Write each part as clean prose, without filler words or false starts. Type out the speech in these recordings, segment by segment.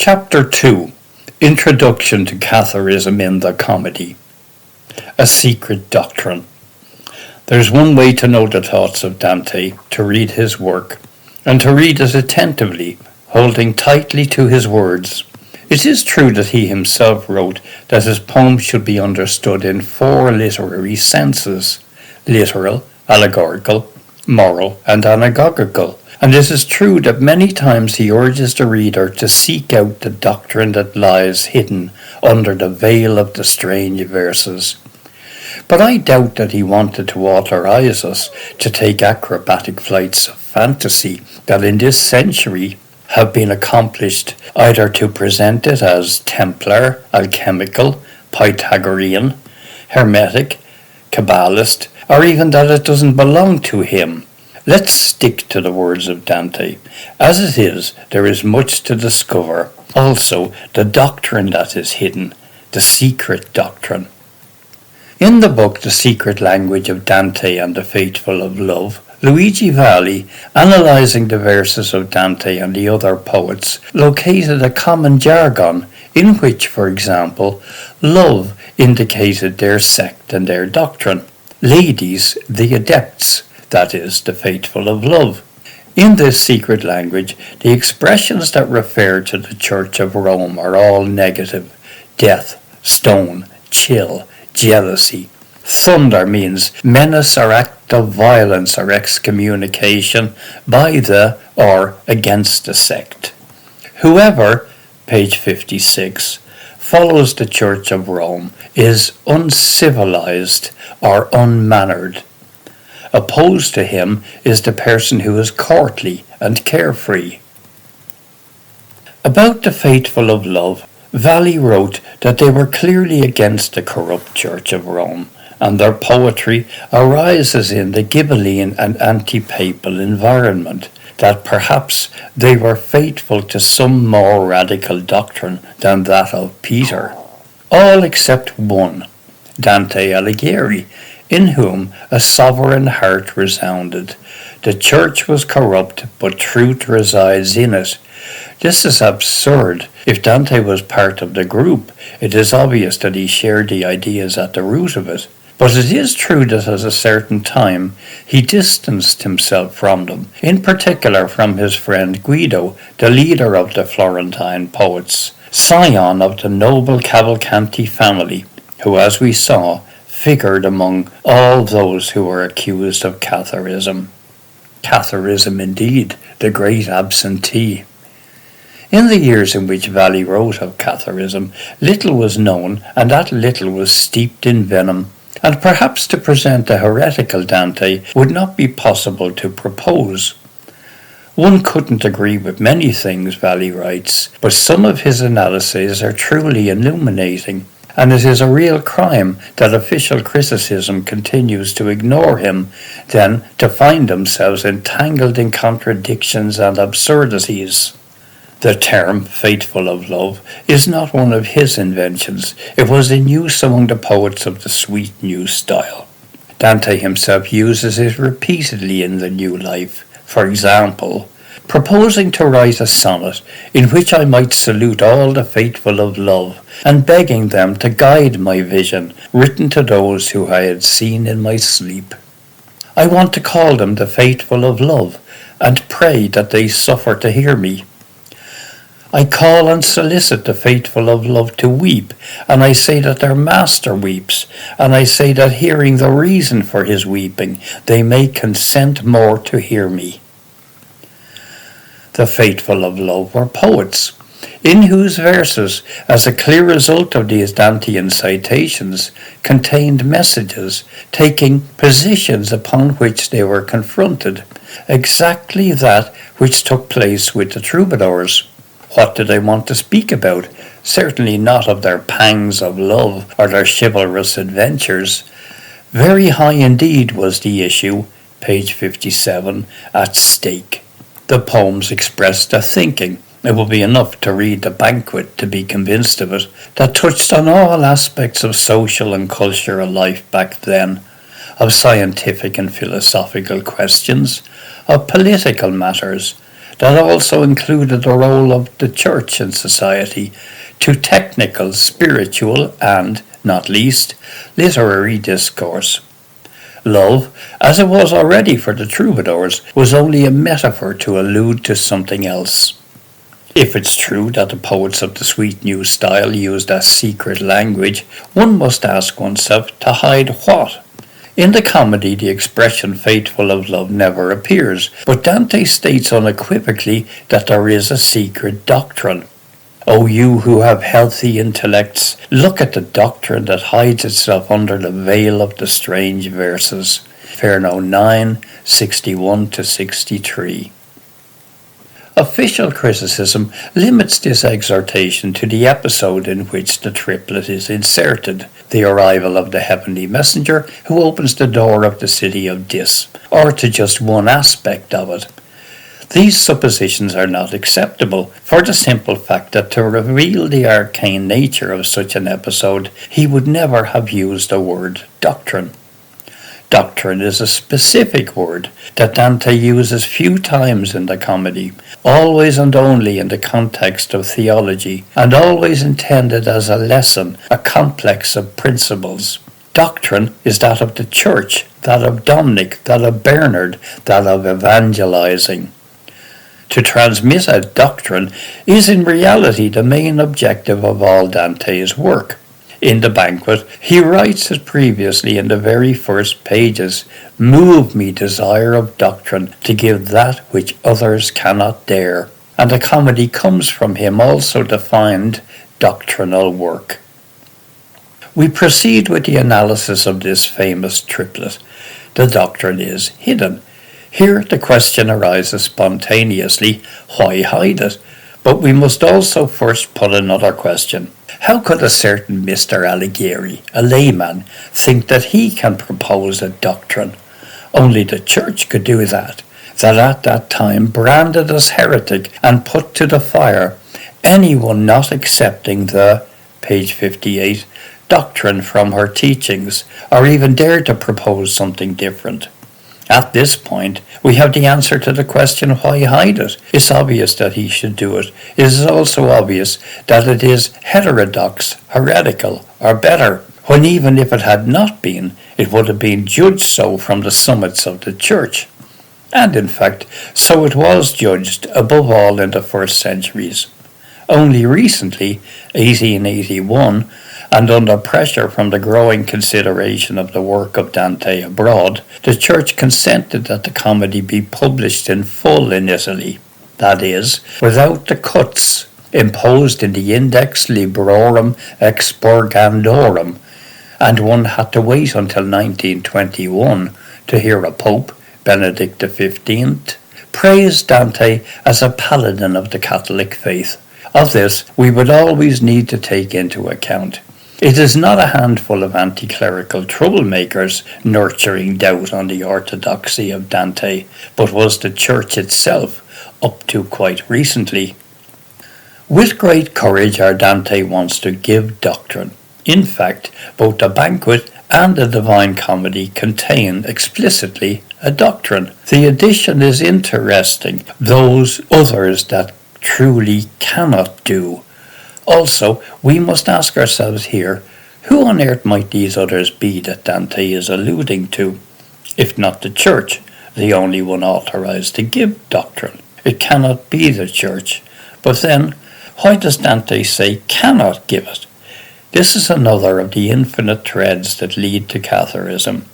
Chapter 2. Introduction to Catharism in the Comedy. A Secret Doctrine. There's one way to know the thoughts of Dante, to read his work, and to read it attentively, holding tightly to his words. It is true that he himself wrote that his poems should be understood in 4 literary senses: literal, allegorical, moral, and anagogical. And it is true that many times he urges the reader to seek out the doctrine that lies hidden under the veil of the strange verses. But I doubt that he wanted to authorize us to take acrobatic flights of fantasy that in this century have been accomplished, either to present it as Templar, alchemical, Pythagorean, Hermetic, Kabbalist, or even that it doesn't belong to him. Let's stick to the words of Dante. As it is, there is much to discover. Also, the doctrine that is hidden, the secret doctrine. In the book The Secret Language of Dante and the Faithful of Love, Luigi Valli, analyzing the verses of Dante and the other poets, located a common jargon in which, for example, love indicated their sect and their doctrine, ladies the adepts, that is, the faithful of love. In this secret language, the expressions that refer to the Church of Rome are all negative: death, stone, chill, jealousy. Thunder means menace or act of violence or excommunication by the or against the sect. Whoever, page 56, follows the Church of Rome is uncivilized or unmannered. Opposed to him is the person who is courtly and carefree. About the faithful of love, Valli wrote that they were clearly against the corrupt Church of Rome, and their poetry arises in the Ghibelline and anti-papal environment, that perhaps they were faithful to some more radical doctrine than that of Peter. All except one, Dante Alighieri, in whom a sovereign heart resounded. The church was corrupt, but truth resides in it. This is absurd. If Dante was part of the group, it is obvious that he shared the ideas at the root of it. But it is true that at a certain time he distanced himself from them, in particular from his friend Guido, the leader of the Florentine poets, scion of the noble Cavalcanti family, who, as we saw, figured among all those who were accused of Catharism. Catharism indeed, the great absentee. In the years in which Valli wrote of Catharism, little was known, and that little was steeped in venom, and perhaps to present a heretical Dante would not be possible to propose. One couldn't agree with many things, Valli writes, but some of his analyses are truly illuminating, and it is a real crime that official criticism continues to ignore him, then to find themselves entangled in contradictions and absurdities. The term faithful of love is not one of his inventions. It was in use among the poets of the sweet new style. Dante himself uses it repeatedly in the New Life. For example, proposing to write a sonnet in which I might salute all the faithful of love, and begging them to guide my vision, written to those who I had seen in my sleep. I want to call them the faithful of love, and pray that they suffer to hear me. I call and solicit the faithful of love to weep, and I say that their master weeps, and I say that hearing the reason for his weeping, they may consent more to hear me. The faithful of love were poets, in whose verses, as a clear result of these Dantean citations, contained messages, taking positions upon which they were confronted, exactly that which took place with the troubadours. What did they want to speak about? Certainly not of their pangs of love or their chivalrous adventures. Very high indeed was the issue, page 57, at stake. The poems expressed a thinking, it will be enough to read The Banquet to be convinced of it, that touched on all aspects of social and cultural life back then, of scientific and philosophical questions, of political matters, that also included the role of the church in society, to technical, spiritual, and, not least, literary discourse. Love, as it was already for the troubadours, was only a metaphor to allude to something else. If it's true that the poets of the sweet new style used a secret language, one must ask oneself to hide what? In the comedy, the expression faithful of love never appears, but Dante states unequivocally that there is a secret doctrine. O you who have healthy intellects, look at the doctrine that hides itself under the veil of the strange verses. Inferno 9, 61-63. Official criticism limits this exhortation to the episode in which the triplet is inserted, the arrival of the heavenly messenger who opens the door of the city of Dis, or to just one aspect of it. These suppositions are not acceptable, for the simple fact that to reveal the arcane nature of such an episode, he would never have used the word doctrine. Doctrine is a specific word that Dante uses few times in the comedy, always and only in the context of theology, and always intended as a lesson, a complex of principles. Doctrine is that of the church, that of Dominic, that of Bernard, that of evangelizing. To transmit a doctrine is in reality the main objective of all Dante's work. In the banquet, he writes as previously in the very first pages, "Move me desire of doctrine to give that which others cannot dare." And the comedy comes from him also defined doctrinal work. We proceed with the analysis of this famous triplet. The doctrine is hidden. Here the question arises spontaneously, why hide it? But we must also first put another question. How could a certain Mr. Alighieri, a layman, think that he can propose a doctrine? Only the church could do that at that time branded as heretic and put to the fire anyone not accepting the, page 58, doctrine from her teachings, or even dared to propose something different. At this point, we have the answer to the question why hide it. It's obvious that he should do it. It is also obvious that it is heterodox, heretical, or better, when even if it had not been, it would have been judged so from the summits of the church. And in fact, so it was judged, above all in the first centuries. Only recently, 1881, and under pressure from the growing consideration of the work of Dante abroad, the Church consented that the comedy be published in full in Italy, that is, without the cuts imposed in the Index Librorum Expurgandorum, and one had to wait until 1921 to hear a Pope, Benedict XV, praise Dante as a paladin of the Catholic faith. Of this, we would always need to take into account. It is not a handful of anti-clerical troublemakers nurturing doubt on the orthodoxy of Dante, but was the Church itself, up to quite recently. With great courage our Dante wants to give doctrine. In fact, both the banquet and the Divine Comedy contain explicitly a doctrine. The addition is interesting, those others that truly cannot do. Also, we must ask ourselves here, who on earth might these others be that Dante is alluding to? If not the Church, the only one authorized to give doctrine. It cannot be the Church. But then, why does Dante say cannot give it? This is another of the infinite threads that lead to Catharism.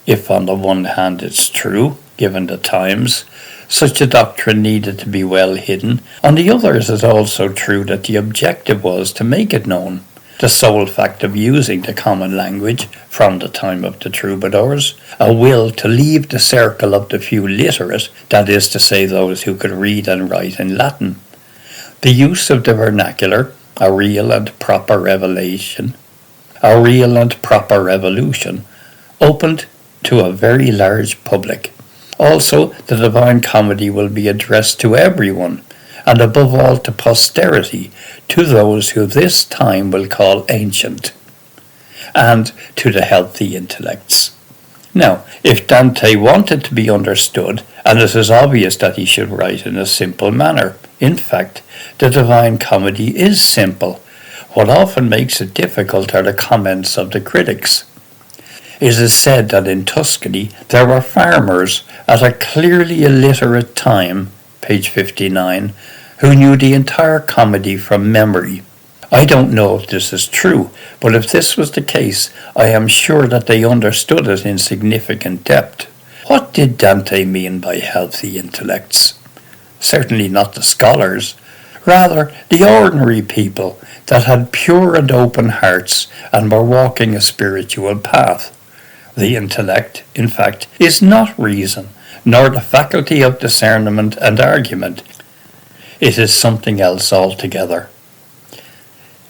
If on the one hand it's true, given the times, such a doctrine needed to be well hidden, on the other it is also true that the objective was to make it known. The sole fact of using the common language from the time of the troubadours, a will to leave the circle of the few literate, that is to say those who could read and write in Latin. The use of the vernacular, a real and proper revolution, opened to a very large public. Also, the Divine Comedy will be addressed to everyone, and above all to posterity, to those who this time will call ancient, and to the healthy intellects. Now, if Dante wanted to be understood, and it is obvious that he should write in a simple manner, in fact, the Divine Comedy is simple. What often makes it difficult are the comments of the critics. It is said that in Tuscany there were farmers at a clearly illiterate time, page 59, who knew the entire comedy from memory. I don't know if this is true, but if this was the case, I am sure that they understood it in significant depth. What did Dante mean by healthy intellects? Certainly not the scholars. Rather, the ordinary people that had pure and open hearts and were walking a spiritual path. The intellect, in fact, is not reason, nor the faculty of discernment and argument. It is something else altogether.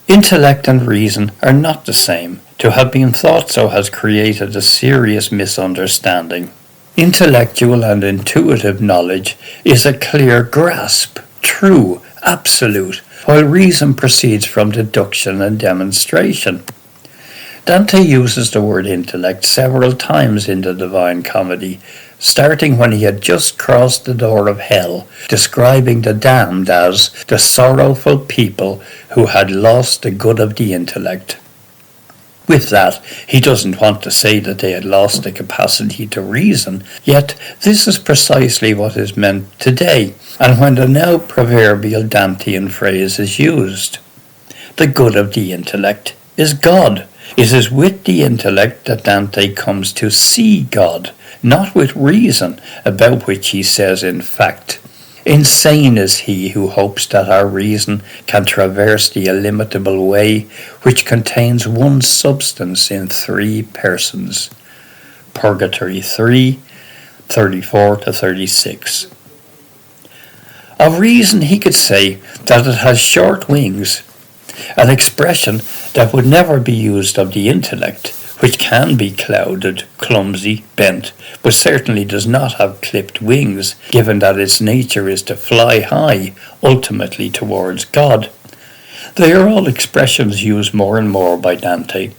Intellect and reason are not the same. To have been thought so has created a serious misunderstanding. Intellectual and intuitive knowledge is a clear grasp, true, absolute, while reason proceeds from deduction and demonstration. Dante uses the word intellect several times in the Divine Comedy, starting when he had just crossed the door of hell, describing the damned as the sorrowful people who had lost the good of the intellect. With that, he doesn't want to say that they had lost the capacity to reason, yet this is precisely what is meant today, and when the now proverbial Dantean phrase is used. The good of the intellect is God. It is with the intellect that Dante comes to see God, not with reason, about which he says in fact, "Insane is he who hopes that our reason can traverse the illimitable way which contains one substance in three persons." Purgatory 3, 34-36. Of reason he could say that it has short wings, an expression that would never be used of the intellect, which can be clouded, clumsy, bent, but certainly does not have clipped wings, given that its nature is to fly high, ultimately towards God. They are all expressions used more and more by Dante.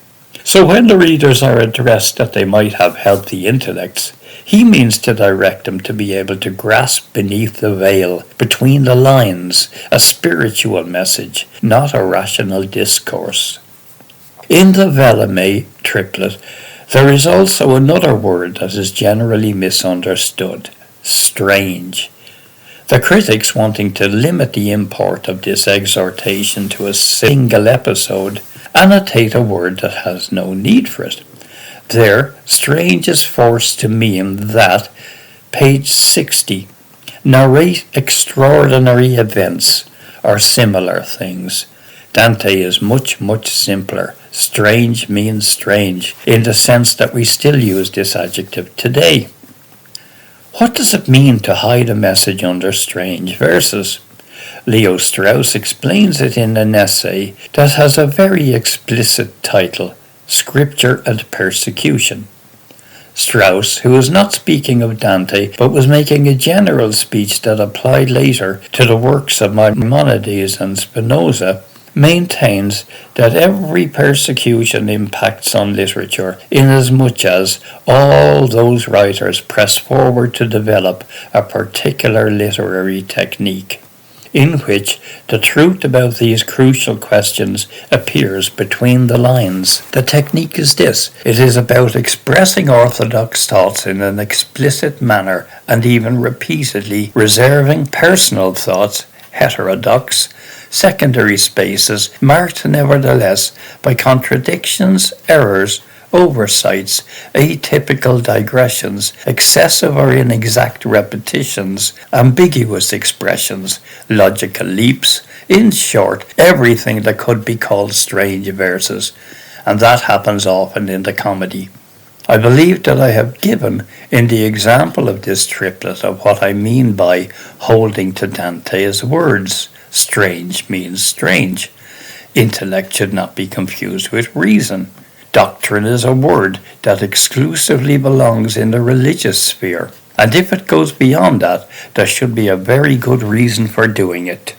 So when the readers are addressed that they might have healthy intellects, he means to direct them to be able to grasp beneath the veil, between the lines, a spiritual message, not a rational discourse. In the Velame triplet, there is also another word that is generally misunderstood: strange. The critics, wanting to limit the import of this exhortation to a single episode, annotate a word that has no need for it. There, strange is forced to mean that, page 60, narrate extraordinary events or similar things. Dante is much, much simpler. Strange means strange, in the sense that we still use this adjective today. What does it mean to hide a message under strange verses? Leo Strauss explains it in an essay that has a very explicit title, Scripture and Persecution. Strauss, who was not speaking of Dante, but was making a general speech that applied later to the works of Maimonides and Spinoza, maintains that every persecution impacts on literature, inasmuch as all those writers press forward to develop a particular literary technique, in which the truth about these crucial questions appears between the lines. The technique is this: it is about expressing orthodox thoughts in an explicit manner, and even repeatedly reserving personal thoughts, heterodox, secondary spaces, marked nevertheless by contradictions, errors, oversights, atypical digressions, excessive or inexact repetitions, ambiguous expressions, logical leaps, in short, everything that could be called strange verses, and that happens often in the comedy. I believe that I have given, in the example of this triplet, of what I mean by holding to Dante's words. Strange means strange. Intellect should not be confused with reason. Doctrine is a word that exclusively belongs in the religious sphere, and if it goes beyond that, there should be a very good reason for doing it.